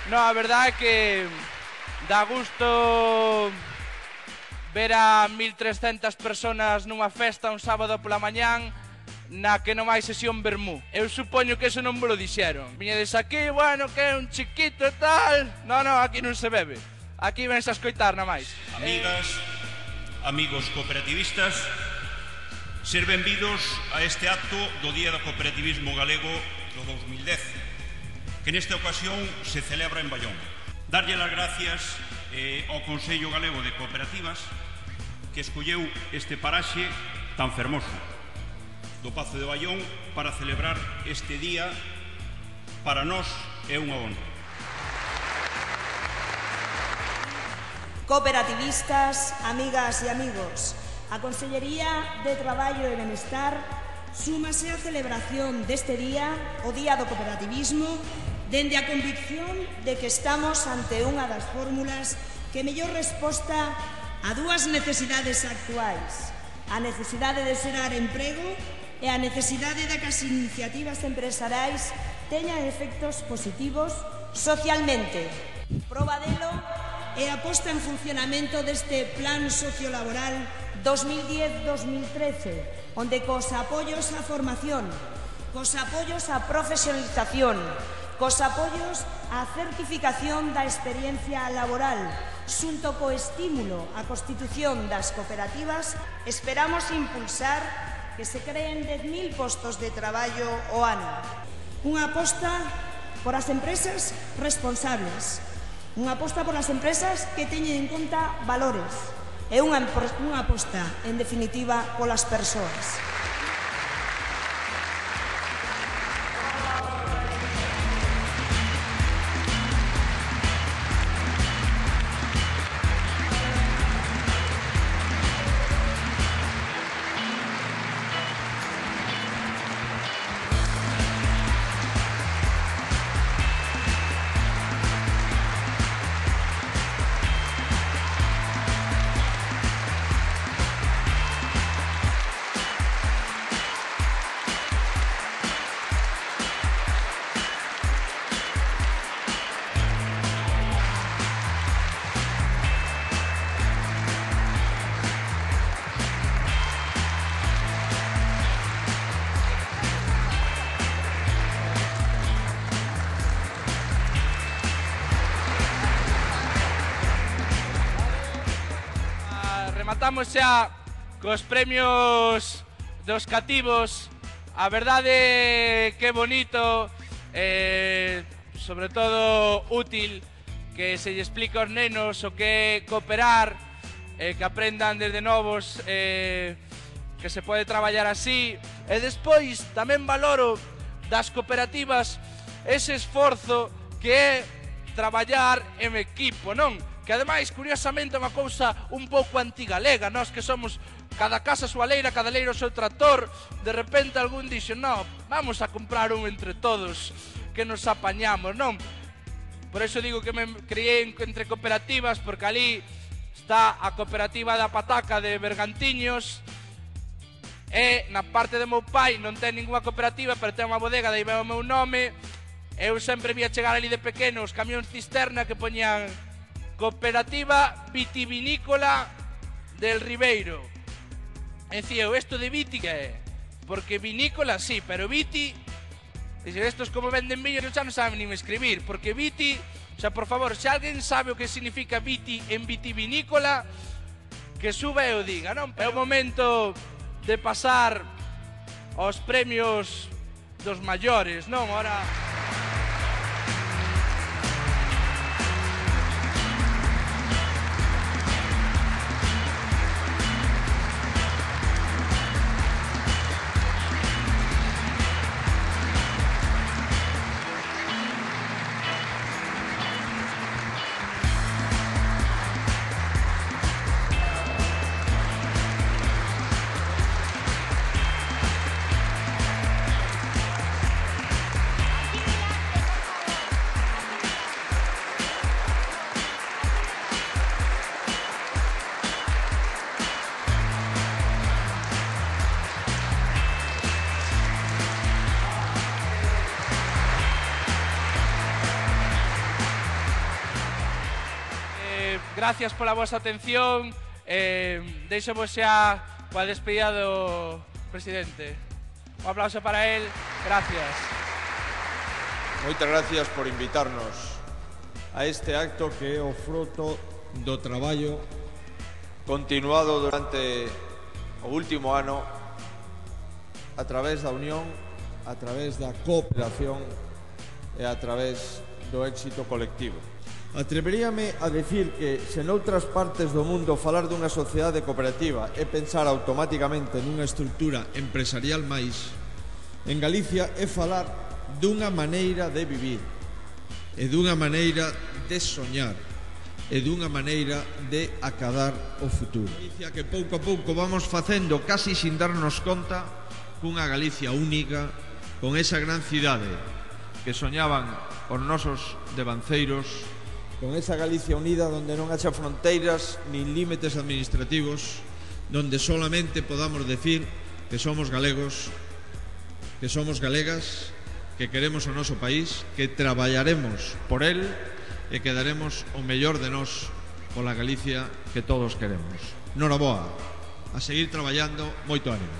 No, a verdade é que dá gusto ver a 1300 personas nunha festa un sábado pola mañán na que non hai sesión vermú. Eu supoño que eso non me lo dixeron. Viñedes aquí, bueno, que é un chiquito e tal. No, aquí non se bebe. Aquí vens a escoitar na máis. Amigas, amigos cooperativistas, ser benvidos a este acto do Día do Cooperativismo Galego do 2010, que nesta ocasión se celebra en Baión. Darlle as gracias ao Consello Galego de Cooperativas que escolleu este paraxe tan fermoso do Pazo de Baión para celebrar este día. Para nós é unha honra. Cooperativistas, amigas e amigos, a Consellería de Traballo e Benestar súmase á celebración deste día, o Día do Cooperativismo, dende a convicción de que estamos ante unha das fórmulas que mellor resposta a dúas necesidades actuais: a necesidade de xerar emprego e a necesidade de que as iniciativas empresariais teñan efectos positivos socialmente. Proba delo é a posta en funcionamento deste Plan Sociolaboral 2010-2013, onde cos apoios á formación, cos apoios á profesionalización, cos apoios á certificación da experiencia laboral, xunto co estímulo á constitución das cooperativas, esperamos impulsar que se creen 10.000 postos de traballo ao ano. Unha aposta por as empresas responsables, unha aposta por as empresas que teñen en conta valores e unha aposta, en definitiva, polas persoas. Rematamos xa cos premios dos cativos. A verdade que bonito, sobre todo útil, que se lle explica aos nenos o que é cooperar, que aprendan desde novos que se pode traballar así. E despois tamén valoro das cooperativas ese esforzo que é traballar en equipo, non? Que ademais, curiosamente, é unha cousa un pouco antigalega. Nós que somos cada casa a súa leira, cada leira o seu tractor, de repente algún dixo, no, vamos a comprar un entre todos, que nos apañamos, non? Por iso digo que me criei entre cooperativas, porque ali está a cooperativa da Pataca de Bergantiños, e na parte de meu pai non ten ninguna cooperativa, pero ten unha bodega, daí veo o meu nome. Eu sempre via chegar ali de pequeno os camións cisterna que poñían Cooperativa Vitivinícola del Ribeiro. E dicía, isto de viti que é? Porque vinícola sí, pero viti, estos como venden viño xa non saben nin escribir, porque viti, xa por favor, se alguén sabe o que significa viti en vitivinícola, que suba e o diga, non? É o momento de pasar aos premios dos maiores, non? Ora... gracias pola vosa atención. Deixamos xa coa despedida do presidente. Un aplauso para él. Gracias. Moitas gracias por invitarnos a este acto que é o fruto do traballo continuado durante o último ano a través da unión, a través da cooperación e a través do éxito colectivo. Atreveríame a decir que se noutras partes do mundo falar dunha sociedade cooperativa é pensar automáticamente nunha estrutura empresarial máis, en Galicia é falar dunha maneira de vivir e dunha maneira de soñar e dunha maneira de acadar o futuro. Galicia que pouco a pouco vamos facendo casi sin darnos conta cunha Galicia única, con esa gran cidade que soñaban os nosos devanceiros, con esa Galicia unida donde non haxa fronteiras nin límites administrativos, donde solamente podamos decir que somos galegos, que somos galegas, que queremos o noso país, que traballaremos por él e que daremos o mellor de nós pola Galicia que todos queremos. Noraboa, a seguir traballando, moito ánimo.